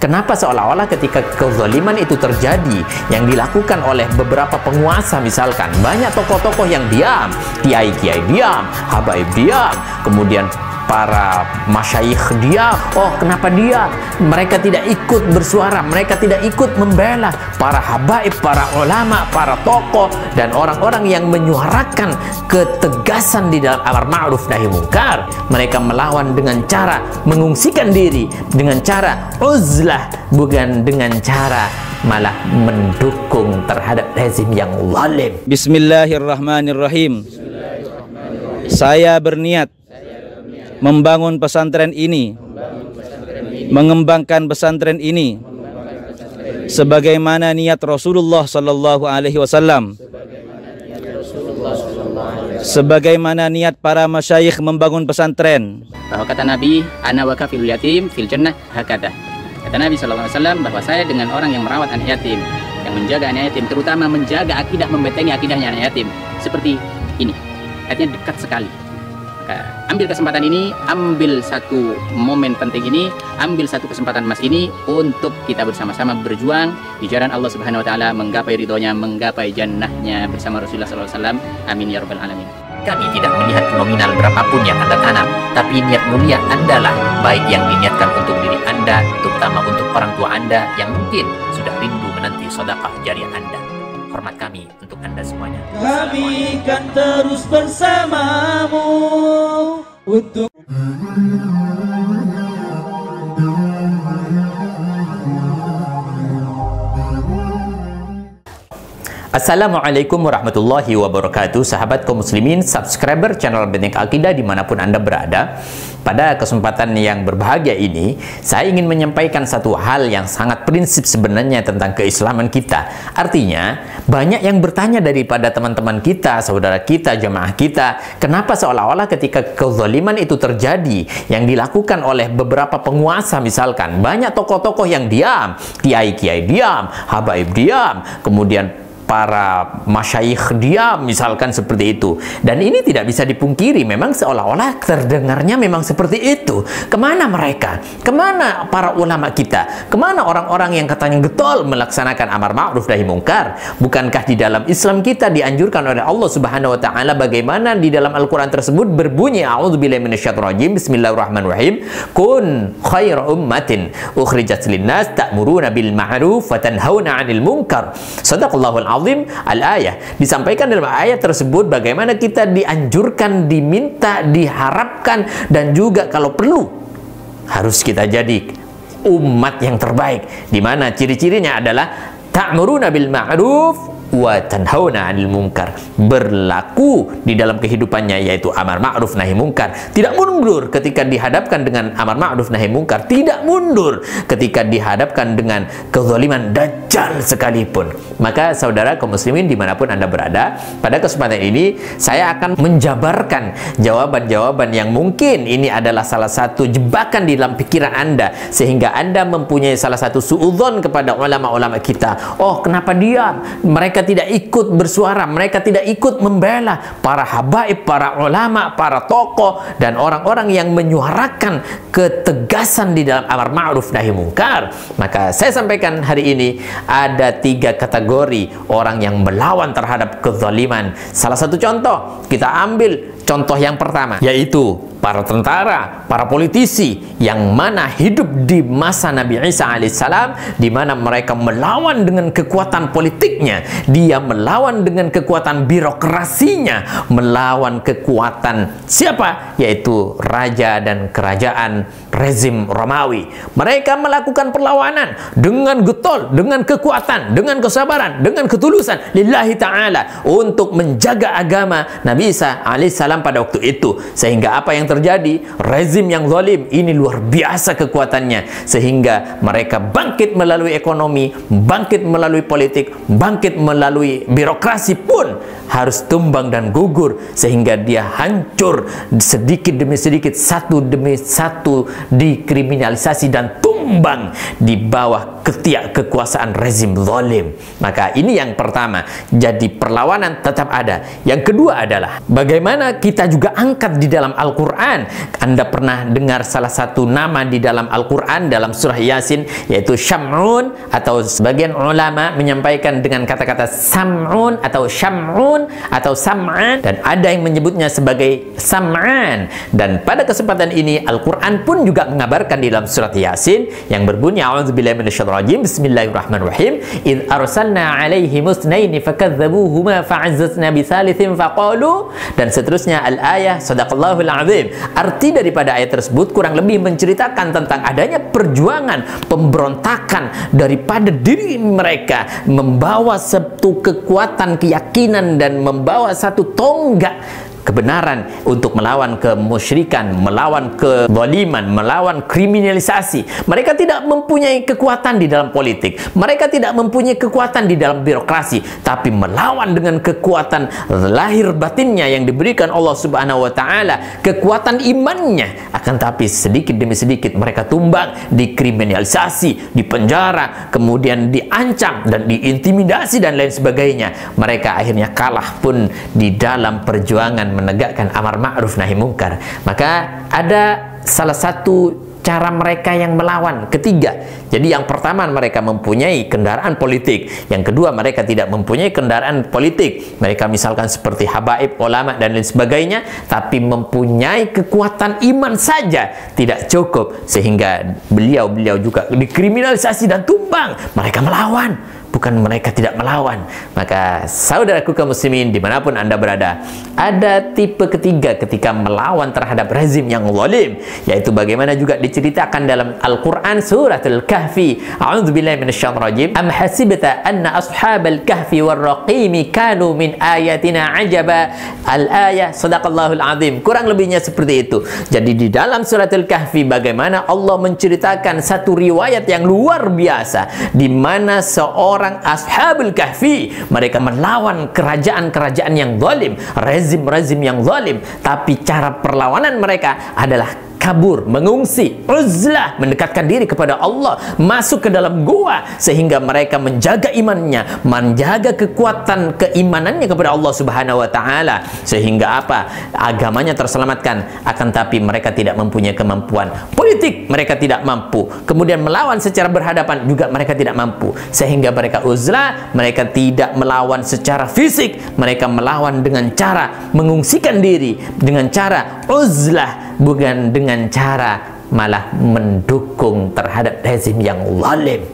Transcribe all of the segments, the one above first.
Kenapa seolah-olah ketika kezaliman itu terjadi yang dilakukan oleh beberapa penguasa, misalkan banyak tokoh-tokoh yang diam, kiai-kiai diam, habaib diam, kemudian para masyayikh diam. Oh, kenapa diam? Mereka tidak ikut bersuara, mereka tidak ikut membela para habaib, para ulama, para tokoh, dan orang-orang yang menyuarakan ketegasan di dalam amar ma'ruf nahi munkar. Mereka melawan dengan cara mengungsikan diri, dengan cara uzlah, bukan dengan cara malah mendukung terhadap rezim yang zalim. Bismillahirrahmanirrahim. Saya berniat membangun pesantren ini, mengembangkan pesantren ini sebagaimana niat Rasulullah sallallahu alaihi wasallam, sebagaimana niat para masyayikh membangun pesantren. Bahwa kata Nabi, ana wa kafilul yatim fil jannah hakada. Kata Nabi sallallahu alaihi wasallam bahwa saya dengan orang yang merawat anak yatim, yang menjaga anak yatim, terutama menjaga akidah, membentengi akidahnya anak yatim, seperti ini. Artinya dekat sekali. Ambil kesempatan ini, ambil satu momen penting ini, ambil satu kesempatan emas ini untuk kita bersama-sama berjuang di jalan Allah Subhanahu wa taala, menggapai ridhonya, menggapai jannahnya bersama Rasulullah sallallahu alaihi wasallam. Amin ya rabbal alamin. Kami tidak melihat nominal berapapun yang Anda tanam, tapi niat mulia Anda lah, baik yang diniatkan untuk diri Anda, terutama untuk orang tua Anda yang mungkin sudah rindu menanti sedekah jariah Anda. Hormat kami untuk Anda semuanya. Kami kan terus bersamamu untuk Assalamualaikum warahmatullahi wabarakatuh. Sahabat kaum muslimin, subscriber channel Benteng Akidah dimanapun Anda berada. Pada kesempatan yang berbahagia ini, saya ingin menyampaikan satu hal yang sangat prinsip sebenarnya tentang keislaman kita. Artinya, banyak yang bertanya daripada teman-teman kita, saudara kita, jemaah kita, kenapa seolah-olah ketika kezaliman itu terjadi yang dilakukan oleh beberapa penguasa, misalkan banyak tokoh-tokoh yang diam, kiai-kiai diam, habaib diam, kemudian para masyayikh diam, misalkan seperti itu. Dan ini tidak bisa dipungkiri, memang seolah-olah terdengarnya memang seperti itu. Kemana mereka? Kemana para ulama kita? Kemana orang-orang yang katanya getol melaksanakan amar ma'ruf nahi munkar? Bukankah di dalam Islam kita dianjurkan oleh Allah Subhanahu wa taala, bagaimana di dalam Al-Qur'an tersebut berbunyi, a'udzubillahi minasyaitonirrajim, bismillahirrahmanirrahim, kun khairu ummatin ukhrijat linnas ta'muruna bil ma'ruf wa tanhauna 'anil munkar. Shadaqallahul azim. Al-ayah, disampaikan dalam ayat tersebut bagaimana kita dianjurkan, diminta, diharapkan, dan juga kalau perlu harus kita jadi umat yang terbaik, di mana ciri-cirinya adalah ta'muruna bil ma'ruf wa tanhauna 'anil munkar, berlaku di dalam kehidupannya yaitu amar ma'ruf nahi munkar, tidak mundur ketika dihadapkan dengan amar ma'ruf nahi munkar, tidak mundur ketika dihadapkan dengan kezaliman dajjal sekalipun. Maka saudara kaum muslimin dimanapun Anda berada, pada kesempatan ini saya akan menjabarkan jawaban-jawaban yang mungkin ini adalah salah satu jebakan di dalam pikiran Anda, sehingga Anda mempunyai salah satu suudzon kepada ulama-ulama kita. Oh, kenapa diam? Mereka tidak ikut bersuara, mereka tidak ikut membela para habaib, para ulama, para tokoh, dan orang-orang yang menyuarakan ketegasan di dalam amar ma'ruf nahi munkar. Maka saya sampaikan hari ini ada 3 kategori orang yang melawan terhadap kezaliman. Salah satu contoh, kita ambil contoh yang pertama, yaitu para tentara, para politisi yang mana hidup di masa Nabi Isa alaihissalam, di mana mereka melawan dengan kekuatan politiknya, dia melawan dengan kekuatan birokrasinya, melawan kekuatan siapa? Yaitu raja dan kerajaan rezim Romawi. Mereka melakukan perlawanan dengan getol, dengan kekuatan, dengan kesabaran, dengan ketulusan lillahi ta'ala untuk menjaga agama Nabi Isa alaihissalam pada waktu itu. Sehingga apa yang terjadi? Rezim yang zalim ini luar biasa kekuatannya, sehingga mereka bangkit melalui ekonomi, bangkit melalui politik, bangkit melalui birokrasi pun harus tumbang dan gugur, sehingga dia hancur sedikit demi sedikit, satu demi satu dikriminalisasi dan tumbang di bawah ketiak kekuasaan rezim zalim. Maka ini yang pertama. Jadi perlawanan tetap ada. Yang kedua adalah bagaimana kita juga angkat di dalam Al-Quran. Anda pernah dengar salah satu nama di dalam Al-Quran dalam surah Yasin, yaitu Syam'un, atau sebagian ulama menyampaikan dengan kata-kata Sam'un atau Syam'un atau Sam'an, dan ada yang menyebutnya sebagai Sam'an. Dan pada kesempatan ini Al-Quran pun juga mengabarkan di dalam surat Yasin yang berbunyi, a'udzubillahi minasyaitonir rajim, bismillahirrahmanirrahim, id arsalna alaihim itsnaini fakadzabuhuma fa'azzazna bisalitsin faqalu, dan seterusnya al-ayah. Shadaqallahul azim. Arti daripada ayat tersebut kurang lebih menceritakan tentang adanya perjuangan pemberontakan daripada diri mereka, membawa satu kekuatan keyakinan dan membawa satu tonggak kebenaran untuk melawan kemusyrikan, melawan kezaliman, melawan kriminalisasi. Mereka tidak mempunyai kekuatan di dalam politik, mereka tidak mempunyai kekuatan di dalam birokrasi, tapi melawan dengan kekuatan lahir batinnya yang diberikan Allah Subhanahu wa taala, kekuatan imannya. Akan tapi sedikit demi sedikit mereka tumbang, dikriminalisasi, dipenjara, kemudian diancam dan diintimidasi dan lain sebagainya. Mereka akhirnya kalah pun di dalam perjuangan menegakkan amar ma'ruf nahi mungkar. Maka ada salah satu cara mereka yang melawan. Ketiga, jadi yang pertama mereka mempunyai kendaraan politik, yang kedua mereka tidak mempunyai kendaraan politik, mereka misalkan seperti habaib, ulama dan lain sebagainya, tapi mempunyai kekuatan iman saja tidak cukup, sehingga beliau juga dikriminalisasi dan tumbang. Mereka melawan, bukan mereka tidak melawan. Maka saudaraku kaum muslimin dimanapun Anda berada, ada tipe ketiga ketika melawan terhadap rezim yang zalim, yaitu bagaimana juga diceritakan dalam Al-Quran surat Al-Kahfi, a'udzubillahi minasyaitonir rajim, am hasibta anna ashabal kahfi warraqimi kanu min ayatina ajaba, al-ayah. Shadaqallahul azim. Kurang lebihnya seperti itu. Jadi di dalam surat Al-Kahfi bagaimana Allah menceritakan satu riwayat yang luar biasa, di mana seorang ashabul kahfi, mereka melawan kerajaan-kerajaan yang zalim, rezim-rezim yang zalim, tapi cara perlawanan mereka adalah kabur, mengungsi, uzlah, mendekatkan diri kepada Allah, masuk ke dalam gua, sehingga mereka menjaga imannya, menjaga kekuatan keimanannya kepada Allah Subhanahu wa taala, sehingga apa? Agamanya terselamatkan. Akan tapi mereka tidak mempunyai kemampuan politik, mereka tidak mampu. Kemudian melawan secara berhadapan juga mereka tidak mampu, sehingga mereka uzlah, mereka tidak melawan secara fisik, mereka melawan dengan cara mengungsikan diri, dengan cara uzlah, bukan dengan cara malah mendukung terhadap rezim yang zalim.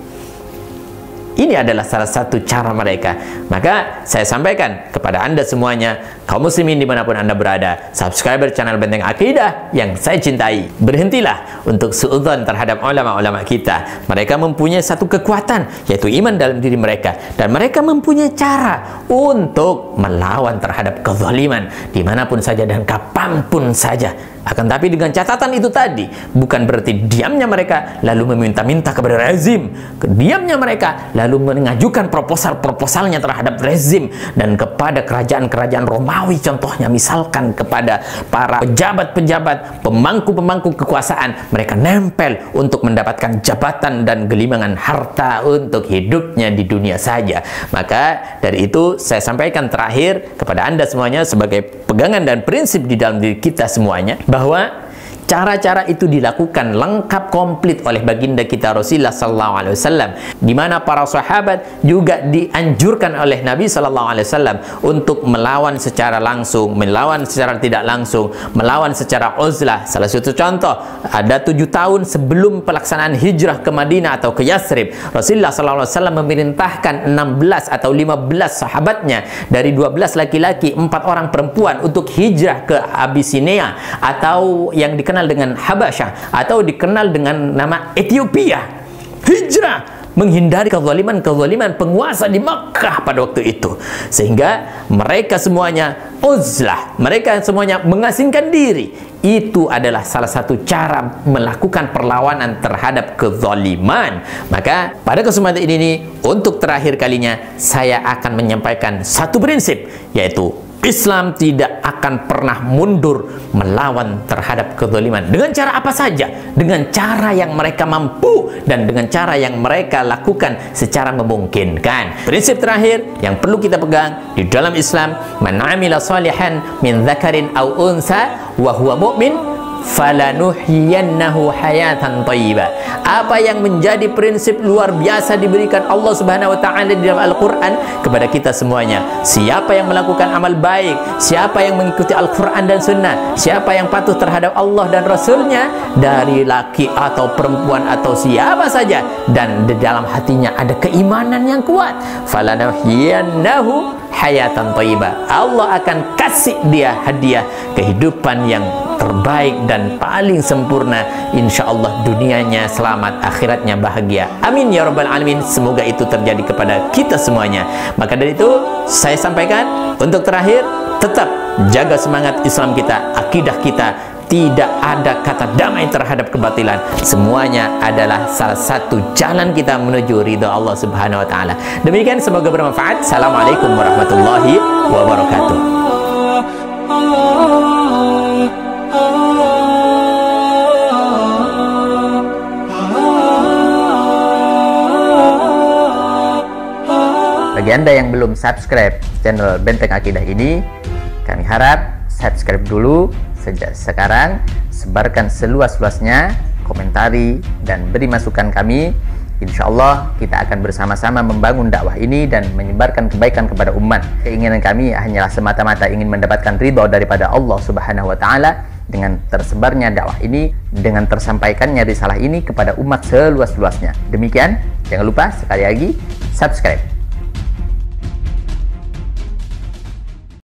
Ini adalah salah satu cara mereka. Maka saya sampaikan kepada Anda semuanya, kaum muslimin dimanapun Anda berada, subscriber channel Benteng Akidah yang saya cintai, berhentilah untuk suudzon terhadap ulama-ulama kita. Mereka mempunyai satu kekuatan, yaitu iman dalam diri mereka, dan mereka mempunyai cara untuk melawan terhadap kezaliman dimanapun saja dan kapanpun saja. Akan tapi dengan catatan itu tadi, bukan berarti diamnya mereka lalu meminta-minta kepada rezim, diamnya mereka lalu mengajukan proposal-proposalnya terhadap rezim dan kepada kerajaan-kerajaan Romawi, contohnya misalkan kepada para pejabat-pejabat, pemangku-pemangku kekuasaan, mereka nempel untuk mendapatkan jabatan dan gelimangan harta untuk hidupnya di dunia saja. Maka dari itu saya sampaikan terakhir kepada Anda semuanya sebagai pegangan dan prinsip di dalam diri kita semuanya, bahwa cara-cara itu dilakukan lengkap komplit oleh baginda kita Rasulullah SAW, di mana para sahabat juga dianjurkan oleh Nabi SAW untuk melawan secara langsung, melawan secara tidak langsung, melawan secara uzlah. Salah satu contoh, ada 7 tahun sebelum pelaksanaan hijrah ke Madinah atau ke Yathrib, Rasulullah SAW memerintahkan 16 atau 15 sahabatnya, dari 12 laki-laki, 4 orang perempuan, untuk hijrah ke Abyssinia atau yang dikenal dengan Habasyah atau dikenal dengan nama Ethiopia. Hijrah menghindari kezaliman penguasa di Makkah pada waktu itu, sehingga mereka semuanya uzlah, mereka semuanya mengasingkan diri. Itu adalah salah satu cara melakukan perlawanan terhadap kezaliman. Maka pada kesempatan ini, untuk terakhir kalinya saya akan menyampaikan satu prinsip, yaitu Islam tidak akan pernah mundur melawan terhadap kezaliman. Dengan cara apa saja? Dengan cara yang mereka mampu dan dengan cara yang mereka lakukan secara memungkinkan. Prinsip terakhir yang perlu kita pegang di dalam Islam, man 'amila salihan min dzakarin aw unsa wa huwa mu'min falanuhyiyannahu hayatan thayyibah. Apa yang menjadi prinsip luar biasa diberikan Allah Subhanahu wa taala di dalam Al-Qur'an kepada kita semuanya. Siapa yang melakukan amal baik, siapa yang mengikuti Al-Qur'an dan Sunnah, siapa yang patuh terhadap Allah dan Rasulnya, dari laki atau perempuan atau siapa saja, dan di dalam hatinya ada keimanan yang kuat, falanuhyiyannahu hayatan thayyibah. Allah akan kasih dia hadiah kehidupan yang terbaik dan paling sempurna, insya Allah dunianya selamat, akhiratnya bahagia. Amin ya rabbal alamin. Semoga itu terjadi kepada kita semuanya. Maka dari itu saya sampaikan untuk terakhir, tetap jaga semangat Islam kita, akidah kita. Tidak ada kata damai terhadap kebatilan. Semuanya adalah salah satu jalan kita menuju ridha Allah Subhanahu wa taala. Demikian, semoga bermanfaat. Assalamualaikum warahmatullahi wabarakatuh. Bagi Anda yang belum subscribe channel Benteng Akidah ini, kami harap subscribe dulu sejak sekarang, sebarkan seluas-luasnya, komentari dan beri masukan kami. Insya Allah kita akan bersama-sama membangun dakwah ini dan menyebarkan kebaikan kepada umat. Keinginan kami hanyalah semata-mata ingin mendapatkan ridho daripada Allah Subhanahu wa taala dengan tersebarnya dakwah ini, dengan tersampaikannya risalah ini kepada umat seluas-luasnya. Demikian, jangan lupa sekali lagi subscribe.